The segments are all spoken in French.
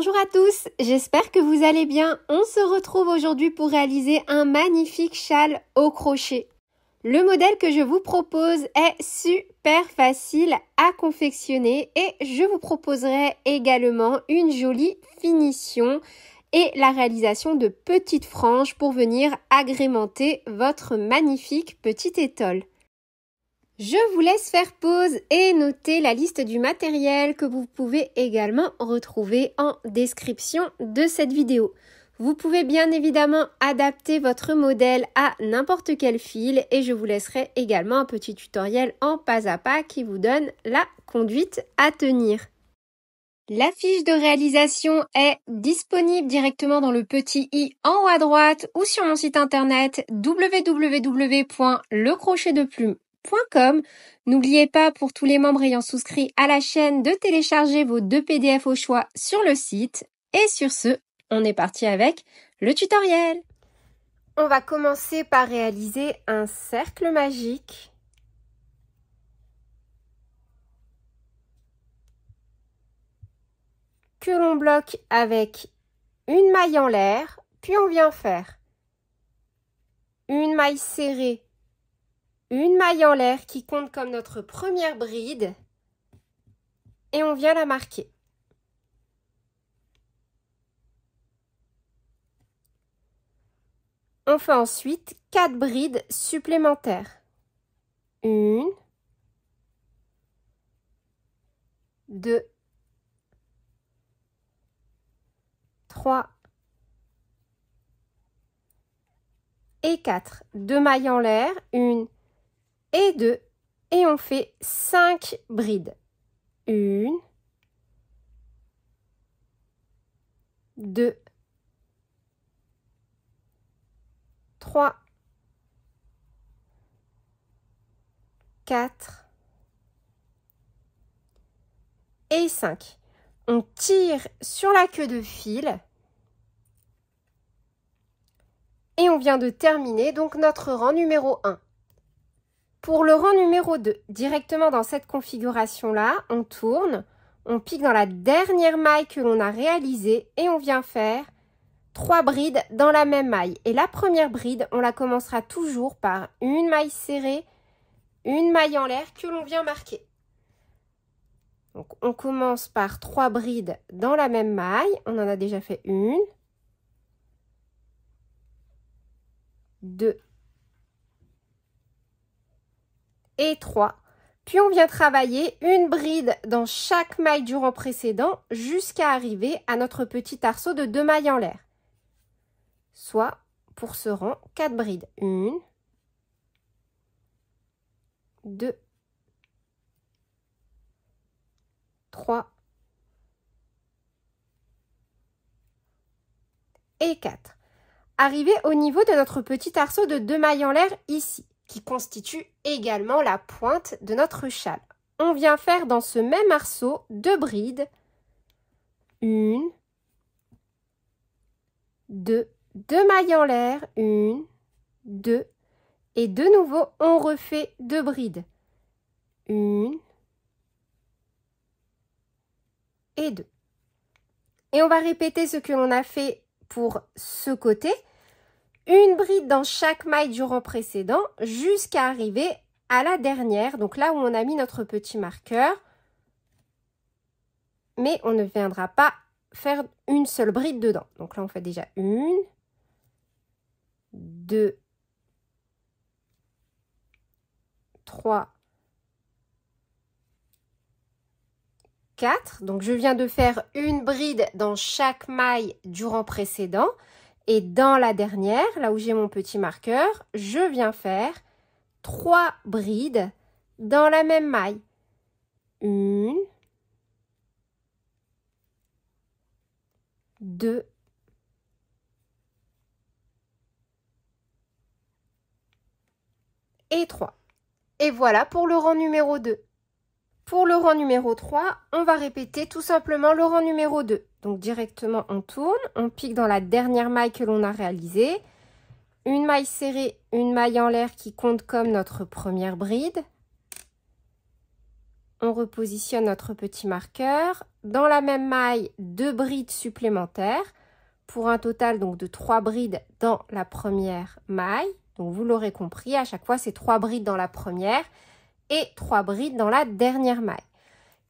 Bonjour à tous, j'espère que vous allez bien. On se retrouve aujourd'hui pour réaliser un magnifique châle au crochet. Le modèle que je vous propose est super facile à confectionner et je vous proposerai également une jolie finition et la réalisation de petites franges pour venir agrémenter votre magnifique petite étole. Je vous laisse faire pause et noter la liste du matériel que vous pouvez également retrouver en description de cette vidéo. Vous pouvez bien évidemment adapter votre modèle à n'importe quel fil et je vous laisserai également un petit tutoriel en pas à pas qui vous donne la conduite à tenir. La fiche de réalisation est disponible directement dans le petit i en haut à droite ou sur mon site internet www.lecrochetdeplume.com. N'oubliez pas pour tous les membres ayant souscrit à la chaîne de télécharger vos 2 PDF au choix sur le site. Et sur ce, on est parti avec le tutoriel. On va commencer par réaliser un cercle magique. Que l'on bloque avec une maille en l'air, puis on vient faire une maille serrée, une maille en l'air qui compte comme notre première bride et on vient la marquer. On fait ensuite 4 brides supplémentaires. 1, 2, 3 et 4. 2 mailles en l'air, 1 et 2 et on fait 5 brides. 1, 2, 3, 4 et 5. On tire sur la queue de fil et on vient de terminer donc notre rang numéro 1. Pour le rang numéro 2, directement dans cette configuration-là, on tourne, on pique dans la dernière maille que l'on a réalisée et on vient faire 3 brides dans la même maille. Et la première bride, on la commencera toujours par une maille serrée, une maille en l'air que l'on vient marquer. Donc on commence par 3 brides dans la même maille, on en a déjà fait 1, 2 et 3. Puis on vient travailler une bride dans chaque maille du rang précédent jusqu'à arriver à notre petit arceau de 2 mailles en l'air. Soit pour ce rang 4 brides. 1, 2, 3 et 4. Arrivé au niveau de notre petit arceau de 2 mailles en l'air ici, qui constitue également la pointe de notre châle. On vient faire dans ce même arceau 2 brides. 1, 2, 2 mailles en l'air, 1, 2, et de nouveau on refait 2 brides. 1 et 2. Et on va répéter ce que l'on a fait pour ce côté. Une bride dans chaque maille du rang précédent jusqu'à arriver à la dernière, donc là où on a mis notre petit marqueur. Mais on ne viendra pas faire une seule bride dedans. Donc là on fait déjà 1, 2, 3, 4. Donc je viens de faire une bride dans chaque maille du rang précédent. Et dans la dernière, là où j'ai mon petit marqueur, je viens faire 3 brides dans la même maille. 1, 2, et 3. Et voilà pour le rang numéro 2. Pour le rang numéro 3, on va répéter tout simplement le rang numéro 2. Donc directement on tourne, on pique dans la dernière maille que l'on a réalisée. Une maille serrée, une maille en l'air qui compte comme notre première bride. On repositionne notre petit marqueur. Dans la même maille, 2 brides supplémentaires pour un total donc de 3 brides dans la première maille. Donc vous l'aurez compris, à chaque fois c'est 3 brides dans la première et 3 brides dans la dernière maille.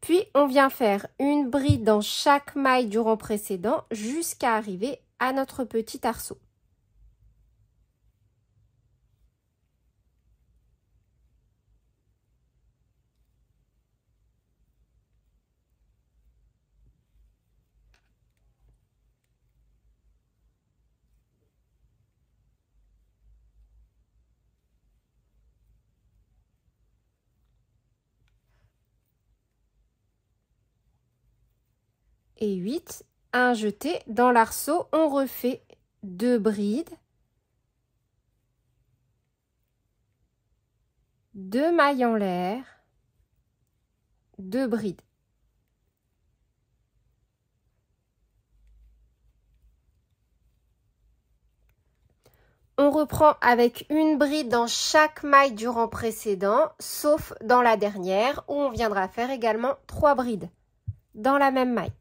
Puis on vient faire une bride dans chaque maille du rang précédent jusqu'à arriver à notre petit arceau. Et 8, un jeté dans l'arceau, on refait 2 brides, 2 mailles en l'air, 2 brides. On reprend avec une bride dans chaque maille du rang précédent, sauf dans la dernière où on viendra faire également 3 brides dans la même maille.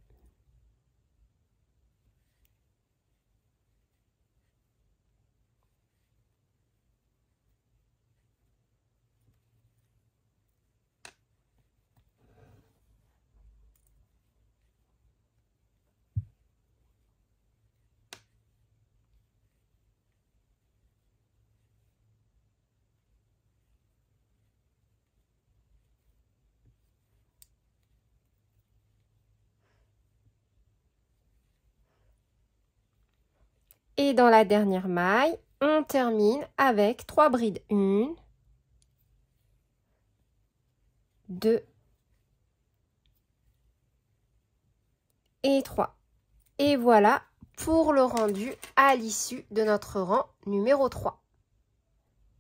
Et dans la dernière maille, on termine avec 3 brides. 1, 2 et 3. Et voilà pour le rendu à l'issue de notre rang numéro 3.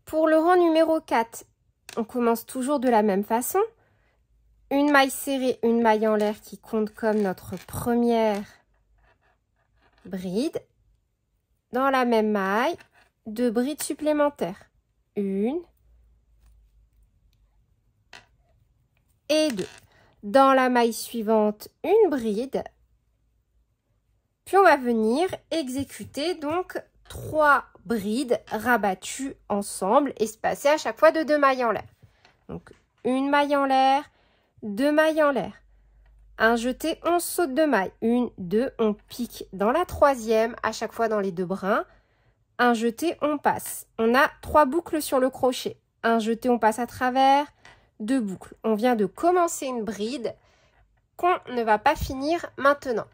Pour le rang numéro 4, on commence toujours de la même façon. Une maille serrée, une maille en l'air qui compte comme notre première bride. Dans la même maille, 2 brides supplémentaires. 1 et 2. Dans la maille suivante, une bride. Puis on va venir exécuter donc 3 brides rabattues ensemble, espacées à chaque fois de 2 mailles en l'air. Donc une maille en l'air, 2 mailles en l'air. Un jeté, on saute 2 mailles. 1, 2, on pique dans la troisième, à chaque fois dans les 2 brins. Un jeté, on passe. On a 3 boucles sur le crochet. Un jeté, on passe à travers, 2 boucles. On vient de commencer une bride qu'on ne va pas finir maintenant.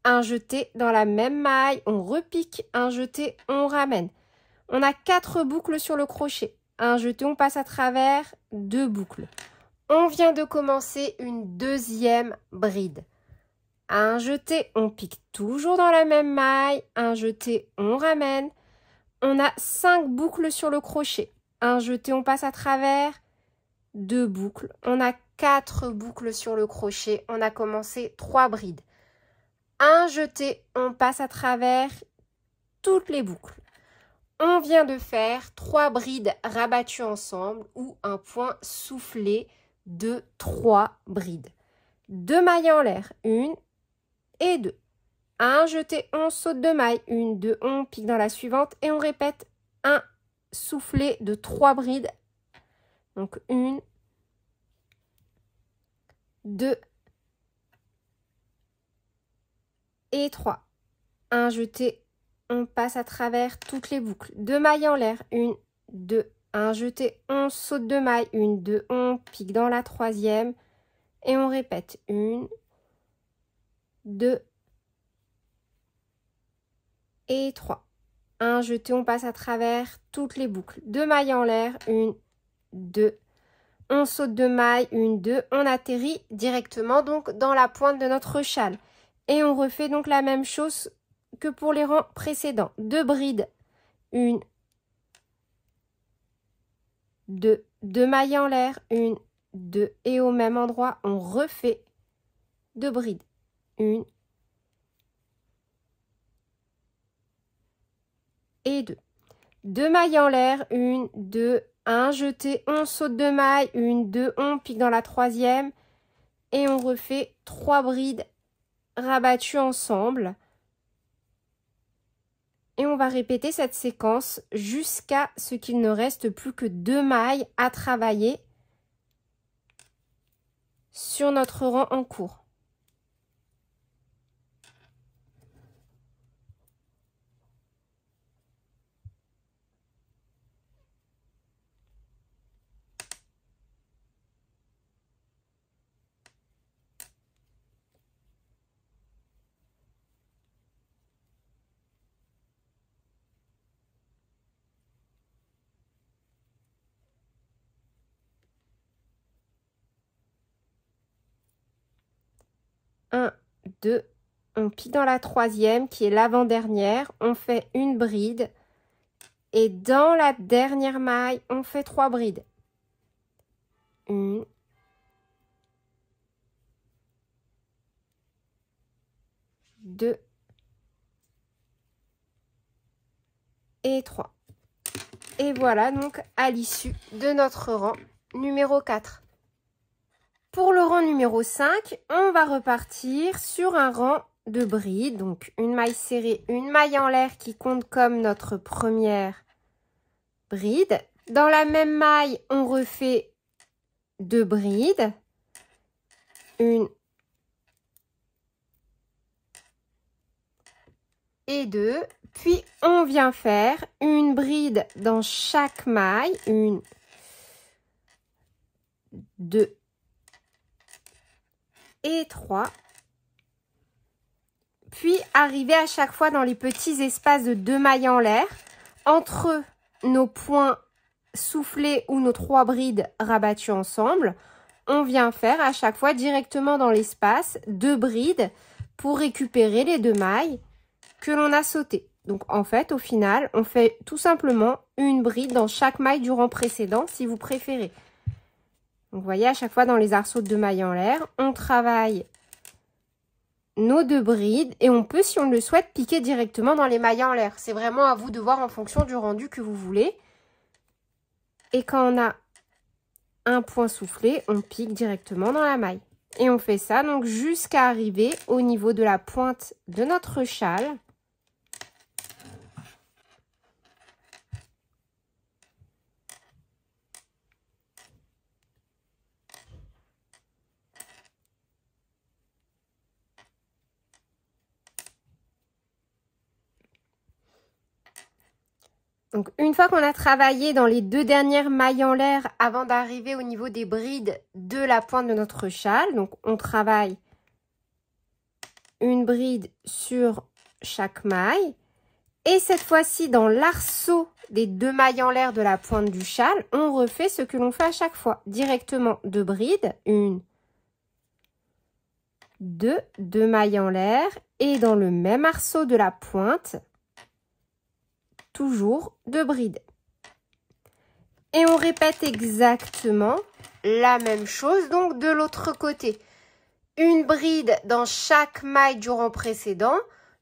Un jeté dans la même maille, on repique. Un jeté, on ramène. On a 4 boucles sur le crochet. Un jeté, on passe à travers, 2 boucles. On vient de commencer une deuxième bride. Un jeté, on pique toujours dans la même maille. Un jeté, on ramène. On a 5 boucles sur le crochet. Un jeté, on passe à travers, 2 boucles. On a 4 boucles sur le crochet. On a commencé 3 brides. Un jeté, on passe à travers toutes les boucles. On vient de faire 3 brides rabattues ensemble ou un point soufflé de 3 brides. 2 mailles en l'air, 1 et 2. Un jeté, on saute 2 mailles, 1, 2, on pique dans la suivante et on répète un soufflé de 3 brides. Donc 1, 2 et 3. Un jeté, on passe à travers toutes les boucles. 2 mailles en l'air, 1, 2, un jeté, on saute 2 mailles, 1, 2, on pique dans la troisième et on répète 1, 2 et 3. Un jeté, on passe à travers toutes les boucles. 2 mailles en l'air, 1, 2, on saute 2 mailles, 1, 2, on atterrit directement donc dans la pointe de notre châle. Et on refait donc la même chose que pour les rangs précédents. 2 brides, 1, 2, 2 mailles en l'air, 1, 2, et au même endroit, on refait 2 brides, 1 et 2. 2 mailles en l'air, 1, 2 un jeté, on saute 2 mailles, 1, 2, on pique dans la 3e et on refait 3 brides rabattues ensemble. Et on va répéter cette séquence jusqu'à ce qu'il ne reste plus que 2 mailles à travailler sur notre rang en cours. Un, 2, on pique dans la 3e qui est l'avant-dernière, on fait une bride et dans la dernière maille, on fait 3 brides. 1, 2 et 3. Et voilà donc à l'issue de notre rang numéro 4. Pour le rang numéro 5, on va repartir sur un rang de brides. Donc une maille serrée, une maille en l'air qui compte comme notre première bride. Dans la même maille, on refait 2 brides. 1 et 2. Puis on vient faire une bride dans chaque maille. 1, 2 et 3. Puis arriver à chaque fois dans les petits espaces de 2 mailles en l'air entre nos points soufflés ou nos 3 brides rabattues ensemble. On vient faire à chaque fois directement dans l'espace 2 brides pour récupérer les 2 mailles que l'on a sautées. Donc en fait, au final, on fait tout simplement une bride dans chaque maille du rang précédent si vous préférez. Donc vous voyez, à chaque fois dans les arceaux de 2 mailles en l'air, on travaille nos 2 brides et on peut, si on le souhaite, piquer directement dans les mailles en l'air. C'est vraiment à vous de voir en fonction du rendu que vous voulez. Et quand on a un point soufflé, on pique directement dans la maille. Et on fait ça donc jusqu'à arriver au niveau de la pointe de notre châle. Donc, une fois qu'on a travaillé dans les 2 dernières mailles en l'air avant d'arriver au niveau des brides de la pointe de notre châle, donc on travaille une bride sur chaque maille. Et cette fois-ci, dans l'arceau des 2 mailles en l'air de la pointe du châle, on refait ce que l'on fait à chaque fois. Directement 2 brides, 1, 2, 2 mailles en l'air. Et dans le même arceau de la pointe, toujours 2 brides. Et on répète exactement la même chose donc de l'autre côté. Une bride dans chaque maille du rang précédent,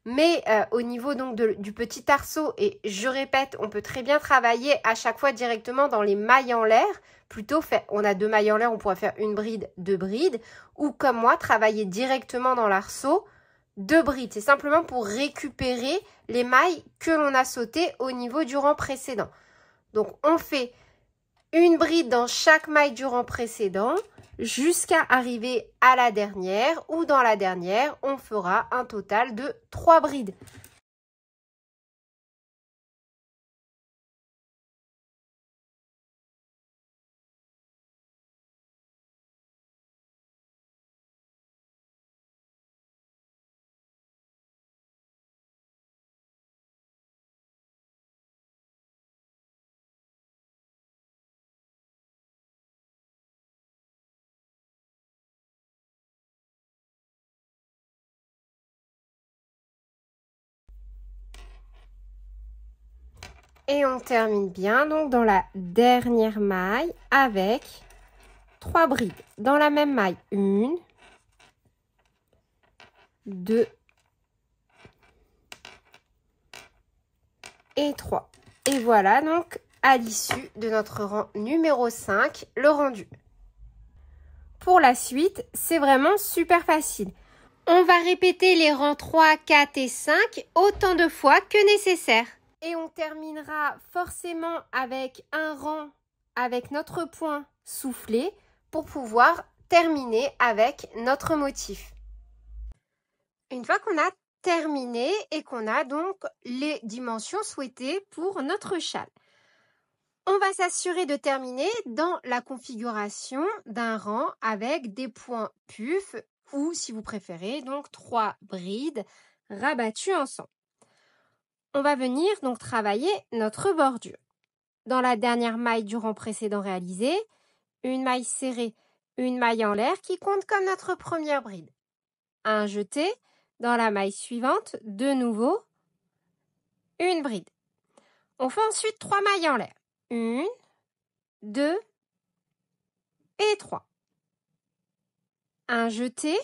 mais au niveau donc du petit arceau, et je répète, on peut très bien travailler à chaque fois directement dans les mailles en l'air. Plutôt, on a 2 mailles en l'air, on pourrait faire une bride, 2 brides, ou comme moi, travailler directement dans l'arceau, 2 brides. C'est simplement pour récupérer les mailles que l'on a sautées au niveau du rang précédent. Donc, on fait une bride dans chaque maille du rang précédent jusqu'à arriver à la dernière, ou dans la dernière, on fera un total de 3 brides. Et on termine bien donc dans la dernière maille avec 3 brides. Dans la même maille, 1, 2 et 3. Et voilà donc à l'issue de notre rang numéro 5, le rendu. Pour la suite, c'est vraiment super facile. On va répéter les rangs 3, 4 et 5 autant de fois que nécessaire. Et on terminera forcément avec un rang avec notre point soufflé pour pouvoir terminer avec notre motif. Une fois qu'on a terminé et qu'on a donc les dimensions souhaitées pour notre châle, on va s'assurer de terminer dans la configuration d'un rang avec des points puffs ou, si vous préférez, donc 3 brides rabattues ensemble. On va venir donc travailler notre bordure. Dans la dernière maille du rang précédent réalisé, une maille serrée, une maille en l'air qui compte comme notre première bride. Un jeté. Dans la maille suivante, de nouveau, une bride. On fait ensuite 3 mailles en l'air. 1, 2 et 3. Un jeté.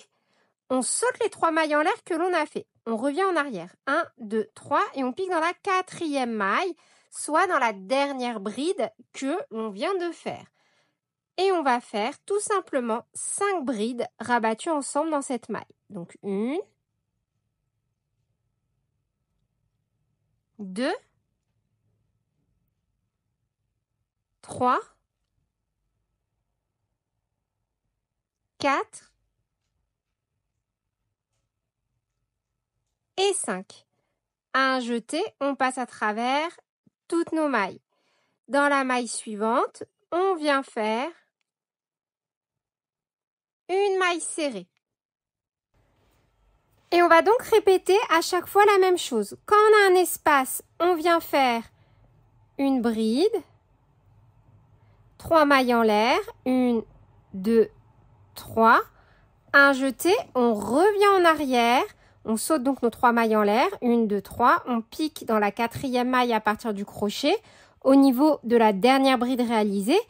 On saute les 3 mailles en l'air que l'on a fait. On revient en arrière. 1, 2, 3 et on pique dans la 4e maille, soit dans la dernière bride que l'on vient de faire. Et on va faire tout simplement 5 brides rabattues ensemble dans cette maille. Donc 1, 2, 3, 4 et 5. Un jeté, on passe à travers toutes nos mailles. Dans la maille suivante, on vient faire une maille serrée. Et on va donc répéter à chaque fois la même chose. Quand on a un espace, on vient faire une bride, 3 mailles en l'air, 1, 2, 3, un jeté, on revient en arrière, on saute donc nos 3 mailles en l'air, 1, 2, 3, on pique dans la 4e maille à partir du crochet, au niveau de la dernière bride réalisée,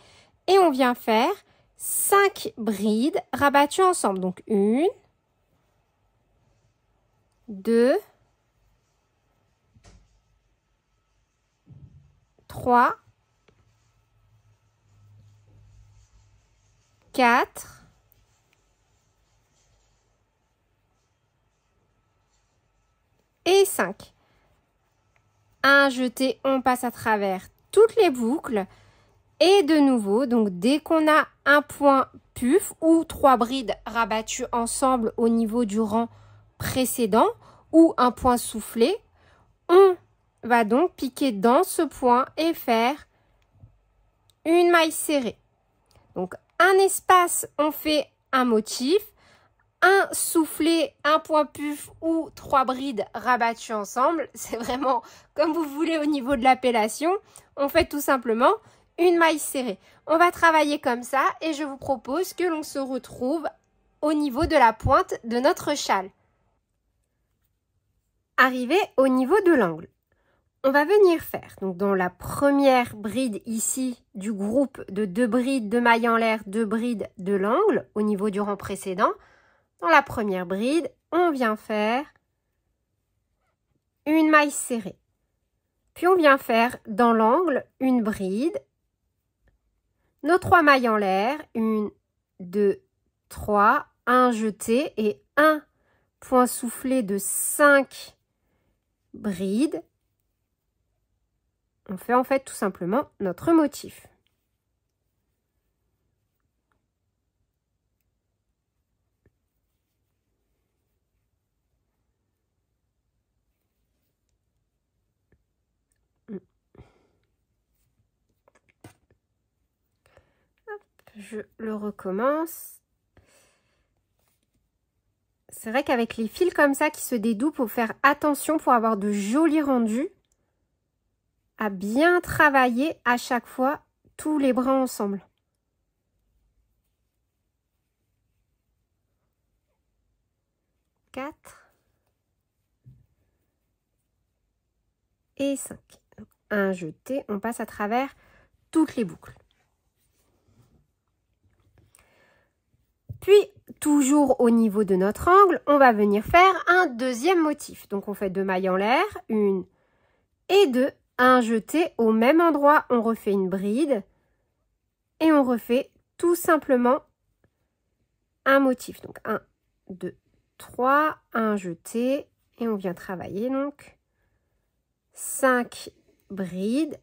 et on vient faire 5 brides rabattues ensemble. Donc 1, 2, 3, 4 et 5. Un jeté, on passe à travers toutes les boucles. Et de nouveau, donc dès qu'on a un point puff ou 3 brides rabattues ensemble au niveau du rang précédent ou un point soufflé, on va donc piquer dans ce point et faire une maille serrée. Donc un espace, on fait un motif, un soufflé, un point puff ou 3 brides rabattues ensemble. C'est vraiment comme vous voulez au niveau de l'appellation. On fait tout simplement une maille serrée. On va travailler comme ça et je vous propose que l'on se retrouve au niveau de la pointe de notre châle. Arrivé au niveau de l'angle, on va venir faire, donc dans la première bride ici du groupe de 2 brides, 2 mailles en l'air, 2 brides de l'angle au niveau du rang précédent. Dans la première bride, on vient faire une maille serrée. Puis on vient faire dans l'angle une bride, nos 3 mailles en l'air, 1, 2, 3, un jeté et un point soufflé de 5 brides. On fait en fait tout simplement notre motif. Je le recommence. C'est vrai qu'avec les fils comme ça qui se dédoublent, il faut faire attention pour avoir de jolis rendus. À bien travailler à chaque fois tous les brins ensemble. Quatre et 5. Un jeté, on passe à travers toutes les boucles. Puis, toujours au niveau de notre angle, on va venir faire un deuxième motif. Donc, on fait 2 mailles en l'air, 1 et 2, un jeté. Au même endroit, on refait une bride et on refait tout simplement un motif. Donc 1, 2, 3, un jeté et on vient travailler donc 5 brides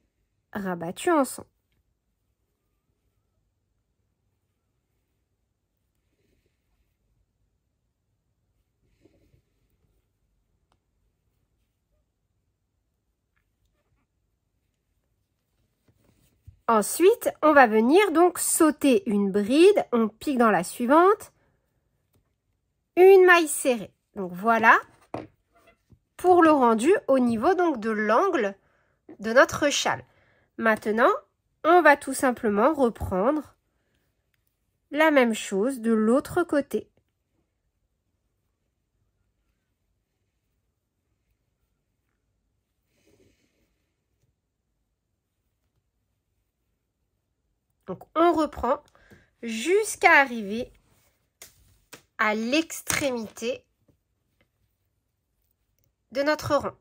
rabattues ensemble. Ensuite, on va venir donc sauter une bride, on pique dans la suivante, une maille serrée. Donc voilà pour le rendu au niveau donc de l'angle de notre châle. Maintenant, on va tout simplement reprendre la même chose de l'autre côté. Donc, on reprend jusqu'à arriver à l'extrémité de notre rang.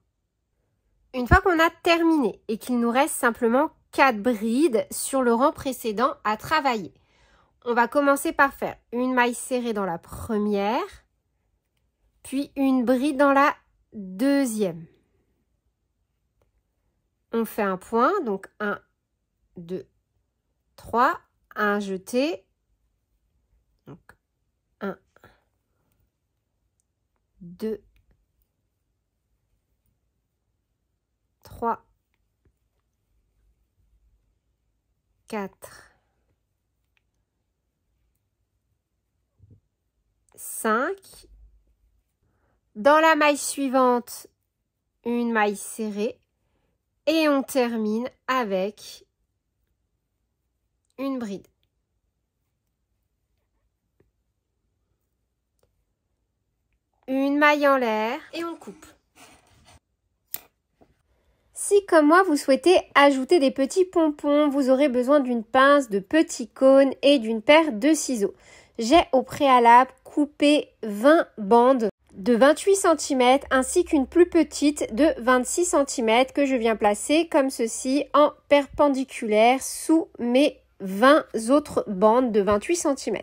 Une fois qu'on a terminé et qu'il nous reste simplement 4 brides sur le rang précédent à travailler, on va commencer par faire une maille serrée dans la première, puis une bride dans la deuxième. On fait un point, donc 1, 2, 3, un jeté, donc 1, 2, 3, 4, 5. Dans la maille suivante, une maille serrée et on termine avec une bride. Une maille en l'air et on coupe. Si comme moi vous souhaitez ajouter des petits pompons, vous aurez besoin d'une pince, de petits cônes et d'une paire de ciseaux. J'ai au préalable coupé 20 bandes de 28 cm ainsi qu'une plus petite de 26 cm que je viens placer comme ceci en perpendiculaire sous mes 20 autres bandes de 28 cm.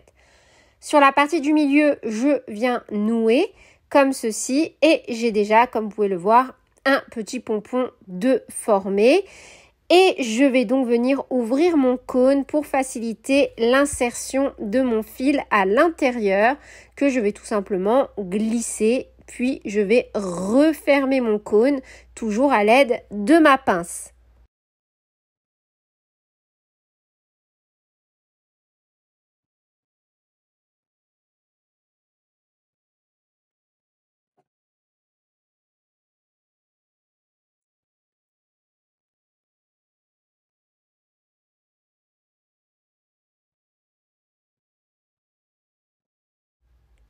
Sur la partie du milieu, je viens nouer comme ceci et j'ai déjà, comme vous pouvez le voir, un petit pompon de formé. Et je vais donc venir ouvrir mon cône pour faciliter l'insertion de mon fil à l'intérieur que je vais tout simplement glisser. Puis je vais refermer mon cône toujours à l'aide de ma pince.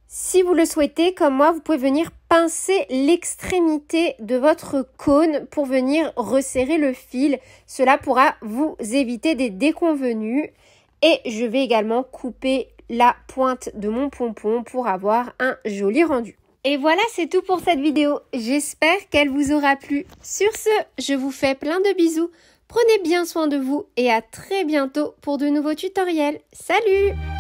Si vous le souhaitez, comme moi, vous pouvez venir pincer l'extrémité de votre cône pour venir resserrer le fil. Cela pourra vous éviter des déconvenues. Et je vais également couper la pointe de mon pompon pour avoir un joli rendu. Et voilà, c'est tout pour cette vidéo. J'espère qu'elle vous aura plu. Sur ce, je vous fais plein de bisous. Prenez bien soin de vous et à très bientôt pour de nouveaux tutoriels. Salut!